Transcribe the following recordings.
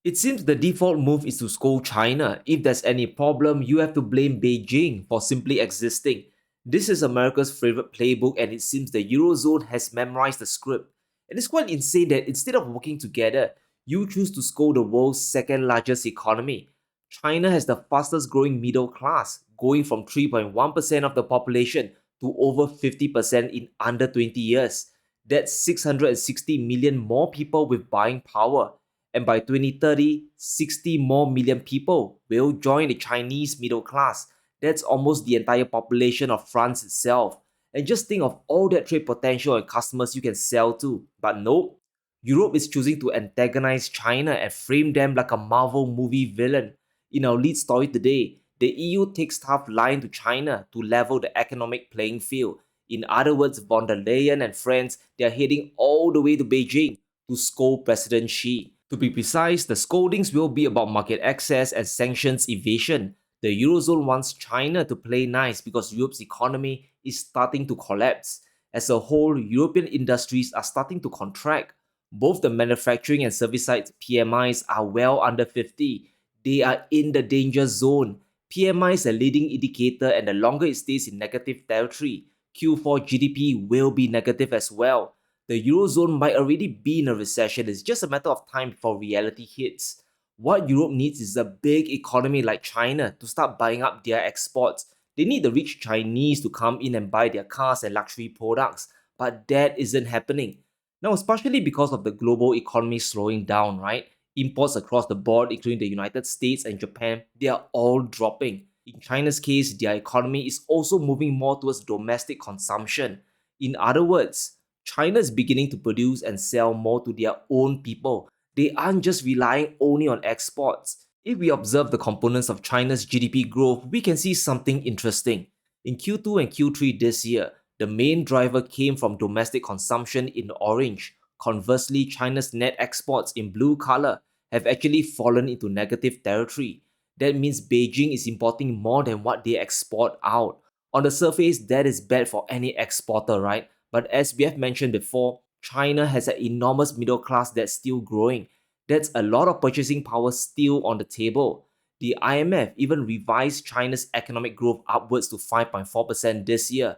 It seems the default move is to scold China. If there's any problem, you have to blame Beijing for simply existing. This is America's favorite playbook, and it seems the Eurozone has memorized the script. And it's quite insane that instead of working together, you choose to scold the world's second largest economy. China has the fastest growing middle class, going from 3.1% of the population to over 50% in under 20 years. That's 660 million more people with buying power. And by 2030, 60 more million people will join the Chinese middle class. That's almost the entire population of France itself. And just think of all that trade potential and customers you can sell to. But nope, Europe is choosing to antagonize China and frame them like a Marvel movie villain. In our lead story today, the EU takes tough line to China to level the economic playing field. In other words, von der Leyen and friends, they are heading all the way to Beijing to scold President Xi. To be precise, the scoldings will be about market access and sanctions evasion. The Eurozone wants China to play nice because Europe's economy is starting to collapse. As a whole, European industries are starting to contract. Both the manufacturing and service side PMIs are well under 50. They are in the danger zone. PMI is a leading indicator, and the longer it stays in negative territory, Q4 GDP will be negative as well. The Eurozone might already be in a recession. It's just a matter of time before reality hits. What Europe needs is a big economy like China to start buying up their exports. They need the rich Chinese to come in and buy their cars and luxury products, but that isn't happening. Now, it's partially because of the global economy slowing down, right? Imports across the board, including the United States and Japan, they are all dropping. In China's case, their economy is also moving more towards domestic consumption. In other words, China is beginning to produce and sell more to their own people. They aren't just relying only on exports. If we observe the components of China's GDP growth, we can see something interesting. In Q2 and Q3 this year, the main driver came from domestic consumption in orange. Conversely, China's net exports in blue color have actually fallen into negative territory. That means Beijing is importing more than what they export out. On the surface, that is bad for any exporter, right? But as we have mentioned before, China has an enormous middle class that's still growing. That's a lot of purchasing power still on the table. The IMF even revised China's economic growth upwards to 5.4% this year.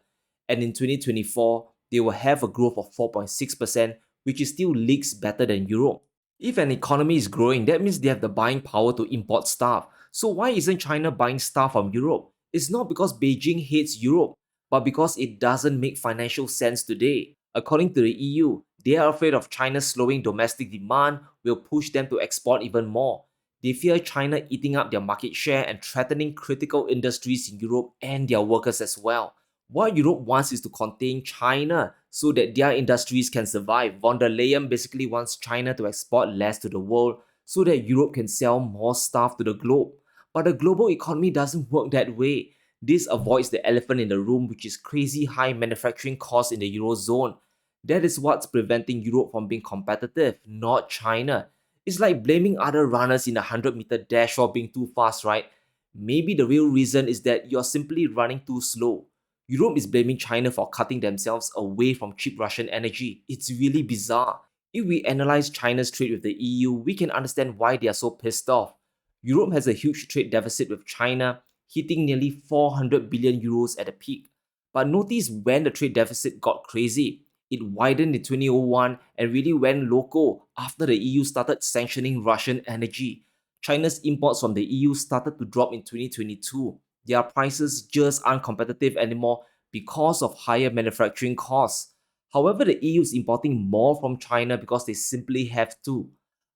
And in 2024, they will have a growth of 4.6%, which is still leagues better than Europe. If an economy is growing, that means they have the buying power to import stuff. So why isn't China buying stuff from Europe? It's not because Beijing hates Europe, but because it doesn't make financial sense today. According to the EU, they are afraid of China's slowing domestic demand will push them to export even more. They fear China eating up their market share and threatening critical industries in Europe and their workers as well. What Europe wants is to contain China so that their industries can survive. Von der Leyen basically wants China to export less to the world so that Europe can sell more stuff to the globe. But the global economy doesn't work that way. This avoids the elephant in the room, which is crazy high manufacturing costs in the Eurozone. That is what's preventing Europe from being competitive, not China. It's like blaming other runners in a 100-meter dash for being too fast, right? Maybe the real reason is that you're simply running too slow. Europe is blaming China for cutting themselves away from cheap Russian energy. It's really bizarre. If we analyze China's trade with the EU, we can understand why they are so pissed off. Europe has a huge trade deficit with China, hitting nearly 400 billion euros at a peak. But notice when the trade deficit got crazy. It widened in 2001 and really went local after the EU started sanctioning Russian energy. China's imports from the EU started to drop in 2022. Their prices just aren't competitive anymore because of higher manufacturing costs. However, the EU is importing more from China because they simply have to.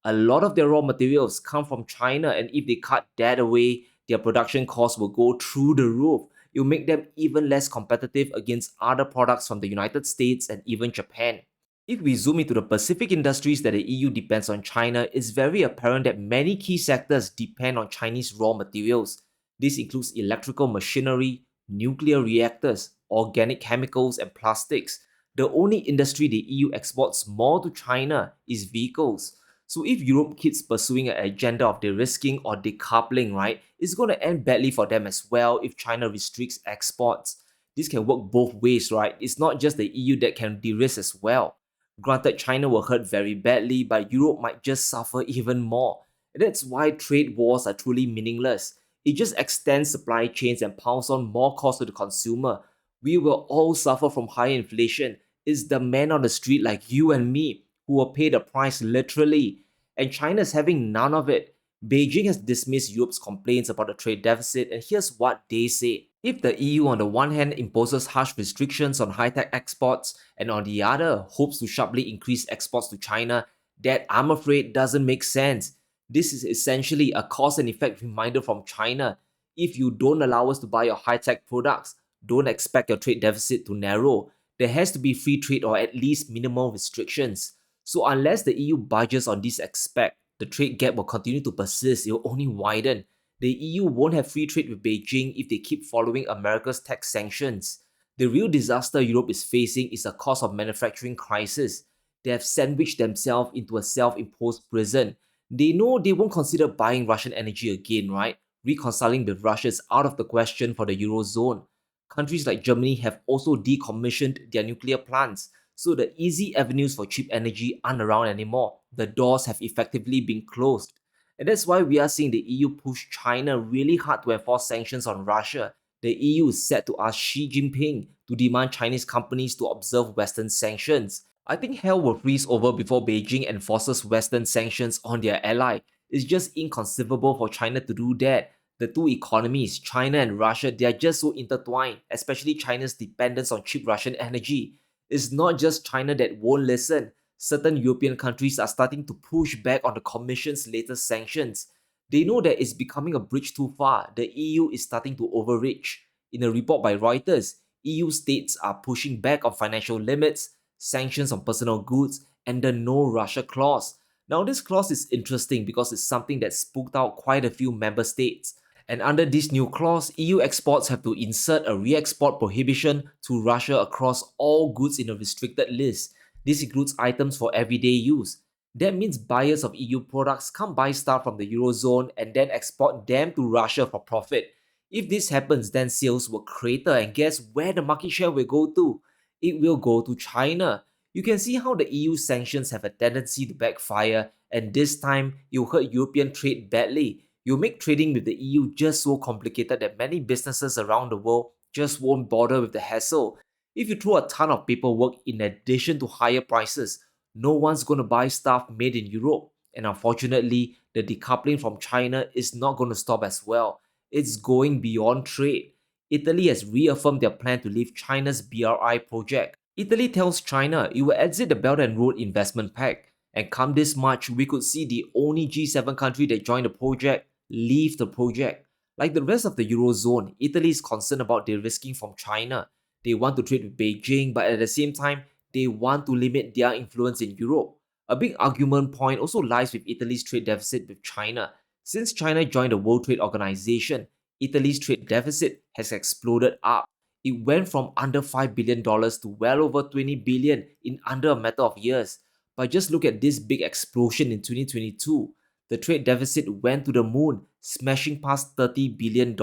A lot of their raw materials come from China, and if they cut that away, their production costs will go through the roof. It will make them even less competitive against other products from the United States and even Japan. If we zoom into the specific industries that the EU depends on China, it's very apparent that many key sectors depend on Chinese raw materials. This includes electrical machinery, nuclear reactors, organic chemicals, and plastics. The only industry the EU exports more to China is vehicles. So if Europe keeps pursuing an agenda of de-risking or decoupling, right, it's going to end badly for them as well if China restricts exports. This can work both ways, right? It's not just the EU that can de-risk as well. Granted, China will hurt very badly, but Europe might just suffer even more. And that's why trade wars are truly meaningless. It just extends supply chains and piles on more cost to the consumer. We will all suffer from higher inflation. It's the man on the street like you and me who will pay the price literally. And China's having none of it. Beijing has dismissed Europe's complaints about the trade deficit, and here's what they say. If the EU on the one hand imposes harsh restrictions on high-tech exports and on the other hopes to sharply increase exports to China, that I'm afraid doesn't make sense. This is essentially a cause and effect reminder from China. If you don't allow us to buy your high-tech products, don't expect your trade deficit to narrow. There has to be free trade or at least minimal restrictions. So unless the EU budges on this aspect, the trade gap will continue to persist, it will only widen. The EU won't have free trade with Beijing if they keep following America's tax sanctions. The real disaster Europe is facing is a cost of manufacturing crisis. They have sandwiched themselves into a self-imposed prison. They know they won't consider buying Russian energy again, right? Reconciling with Russia is out of the question for the Eurozone. Countries like Germany have also decommissioned their nuclear plants, so the easy avenues for cheap energy aren't around anymore. The doors have effectively been closed. And that's why we are seeing the EU push China really hard to enforce sanctions on Russia. The EU is set to ask Xi Jinping to demand Chinese companies to observe Western sanctions. I think hell will freeze over before Beijing enforces Western sanctions on their ally. It's just inconceivable for China to do that. The two economies, China and Russia, they are just so intertwined, especially China's dependence on cheap Russian energy. It's not just China that won't listen. Certain European countries are starting to push back on the Commission's latest sanctions. They know that it's becoming a bridge too far. The EU is starting to overreach. In a report by Reuters, EU states are pushing back on financial limits, sanctions on personal goods, and the No Russia clause. Now, this clause is interesting because it's something that spooked out quite a few member states. And under this new clause, EU exports have to insert a re-export prohibition to Russia across all goods in a restricted list. This includes items for everyday use. That means buyers of EU products can't buy stuff from the Eurozone and then export them to Russia for profit. If this happens, then sales will crater, and guess where the market share will go to? It will go to China. You can see how the EU sanctions have a tendency to backfire, and this time you hurt European trade badly. You make trading with the EU just so complicated that many businesses around the world just won't bother with the hassle. If you throw a ton of paperwork in addition to higher prices, no one's going to buy stuff made in Europe. And unfortunately, the decoupling from China is not going to stop as well. It's going beyond trade. Italy has reaffirmed their plan to leave China's BRI project. Italy tells China it will exit the Belt and Road Investment Pact, and come this March, we could see the only G7 country that joined the project leave the project. Like the rest of the Eurozone, Italy is concerned about de-risking from China. They want to trade with Beijing, but at the same time, they want to limit their influence in Europe. A big argument point also lies with Italy's trade deficit with China. Since China joined the World Trade Organization, Italy's trade deficit has exploded up. It went from under $5 billion to well over $20 billion in under a matter of years. But just look at this big explosion in 2022. The trade deficit went to the moon, smashing past $30 billion.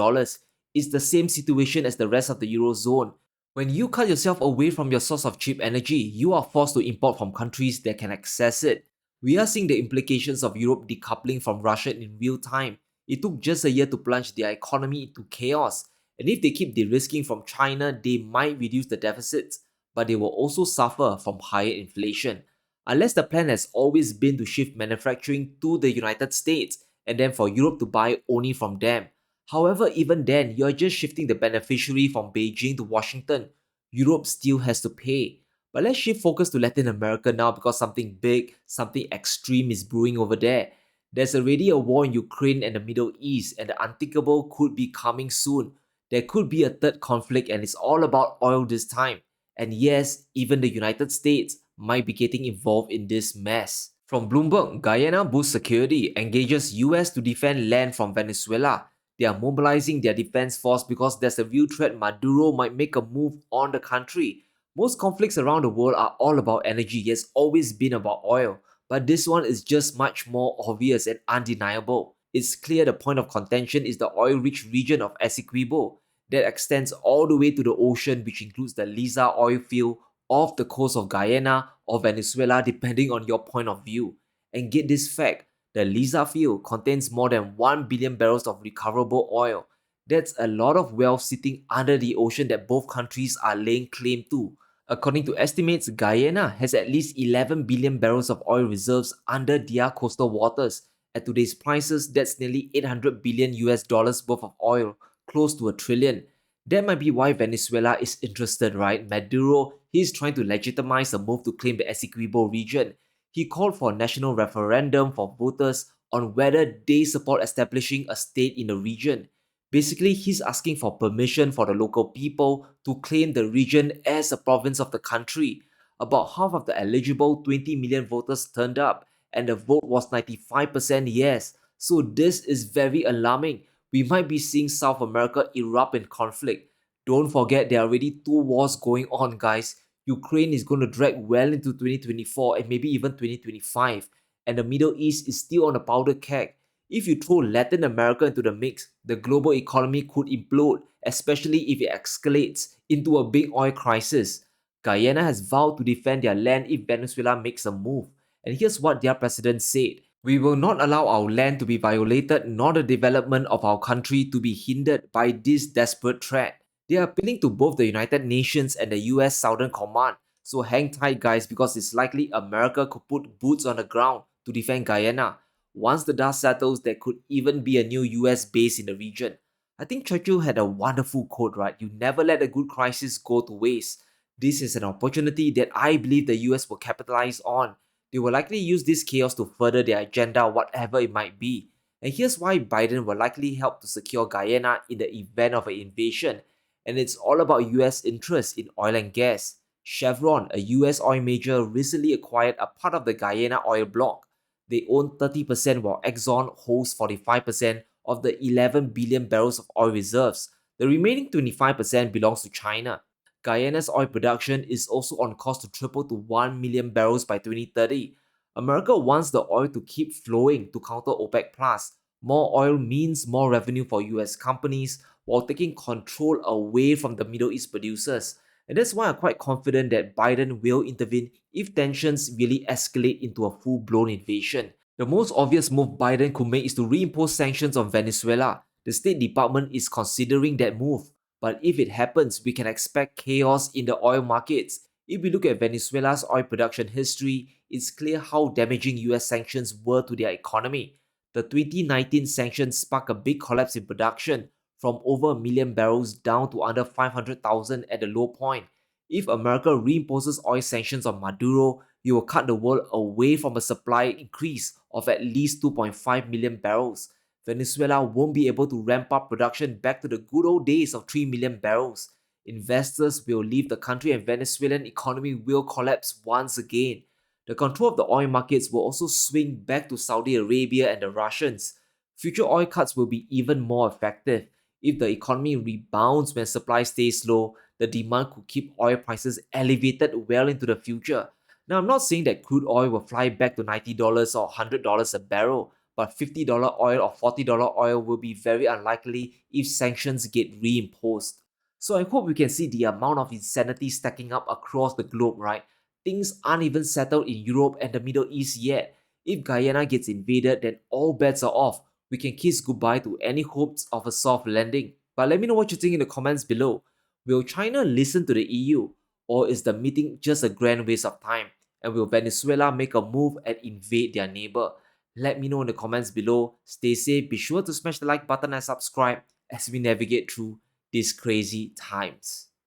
It's the same situation as the rest of the Eurozone. When you cut yourself away from your source of cheap energy, you are forced to import from countries that can access it. We are seeing the implications of Europe decoupling from Russia in real time. It took just a year to plunge their economy into chaos. And if they keep de-risking from China, they might reduce the deficits, but they will also suffer from higher inflation. Unless the plan has always been to shift manufacturing to the United States and then for Europe to buy only from them. However, even then, you're just shifting the beneficiary from Beijing to Washington. Europe still has to pay. But let's shift focus to Latin America now because something big, something extreme is brewing over there. There's already a war in Ukraine and the Middle East, and the unthinkable could be coming soon. There could be a third conflict, and it's all about oil this time. And yes, even the United States might be getting involved in this mess. From Bloomberg, Guyana boosts security, engages US to defend land from Venezuela. They are mobilizing their defense force because there's a real threat Maduro might make a move on the country. Most conflicts around the world are all about energy. It's always been about oil. But this one is just much more obvious and undeniable. It's clear the point of contention is the oil-rich region of Essequibo that extends all the way to the ocean, which includes the Liza oil field off the coast of Guyana or Venezuela depending on your point of view. And get this fact, The Liza field contains more than 1 billion barrels of recoverable oil. That's a lot of wealth sitting under the ocean that both countries are laying claim to. According to estimates, Guyana has at least 11 billion barrels of oil reserves under their coastal waters. At today's prices, that's nearly 800 billion US dollars worth of oil, close to a trillion. That might be why Venezuela is interested, right? Maduro, he's trying to legitimize a move to claim the Essequibo region. He called for a national referendum for voters on whether they support establishing a state in the region. Basically, he's asking for permission for the local people to claim the region as a province of the country. About half of the eligible 20 million voters turned up, and the vote was 95% yes. So this is very alarming. We might be seeing South America erupt in conflict. Don't forget there are already two wars going on, guys. Ukraine is going to drag well into 2024 and maybe even 2025, and the Middle East is still on a powder keg. If you throw Latin America into the mix, the global economy could implode, especially if it escalates into a big oil crisis. Guyana has vowed to defend their land if Venezuela makes a move. And here's what their president said: "We will not allow our land to be violated nor the development of our country to be hindered by this desperate threat." They are appealing to both the United Nations and the US Southern Command. So hang tight, guys, because it's likely America could put boots on the ground to defend Guyana. Once the dust settles, there could even be a new US base in the region. I think Churchill had a wonderful quote, right? You never let a good crisis go to waste. This is an opportunity that I believe the US will capitalize on. They will likely use this chaos to further their agenda, whatever it might be. And here's why Biden will likely help to secure Guyana in the event of an invasion. And it's all about US interests in oil and gas. Chevron, a US oil major, recently acquired a part of the Guyana oil block. They own 30% while Exxon holds 45% of the 11 billion barrels of oil reserves. The remaining 25% belongs to China. Guyana's oil production is also on course to triple to 1 million barrels by 2030. America wants the oil to keep flowing to counter OPEC+. More oil means more revenue for US companies while taking control away from the Middle East producers. And that's why I'm quite confident that Biden will intervene if tensions really escalate into a full-blown invasion. The most obvious move Biden could make is to reimpose sanctions on Venezuela. The State Department is considering that move. But if it happens, we can expect chaos in the oil markets. If we look at Venezuela's oil production history, it's clear how damaging US sanctions were to their economy. The 2019 sanctions sparked a big collapse in production, from over a million barrels down to under 500,000 at the low point. If America reimposes oil sanctions on Maduro, it will cut the world away from a supply increase of at least 2.5 million barrels. Venezuela won't be able to ramp up production back to the good old days of 3 million barrels. Investors will leave the country and Venezuelan economy will collapse once again. The control of the oil markets will also swing back to Saudi Arabia and the Russians. Future oil cuts will be even more effective. If the economy rebounds when supply stays low, the demand could keep oil prices elevated well into the future. Now, I'm not saying that crude oil will fly back to $90 or $100 a barrel, but $50 oil or $40 oil will be very unlikely if sanctions get reimposed. So I hope we can see the amount of insanity stacking up across the globe, right? Things aren't even settled in Europe and the Middle East yet. If Guyana gets invaded, then all bets are off. We can kiss goodbye to any hopes of a soft landing. But let me know what you think in the comments below. Will China listen to the EU? Or is the meeting just a grand waste of time? And will Venezuela make a move and invade their neighbor? Let me know in the comments below. Stay safe, be sure to smash the like button and subscribe as we navigate through these crazy times.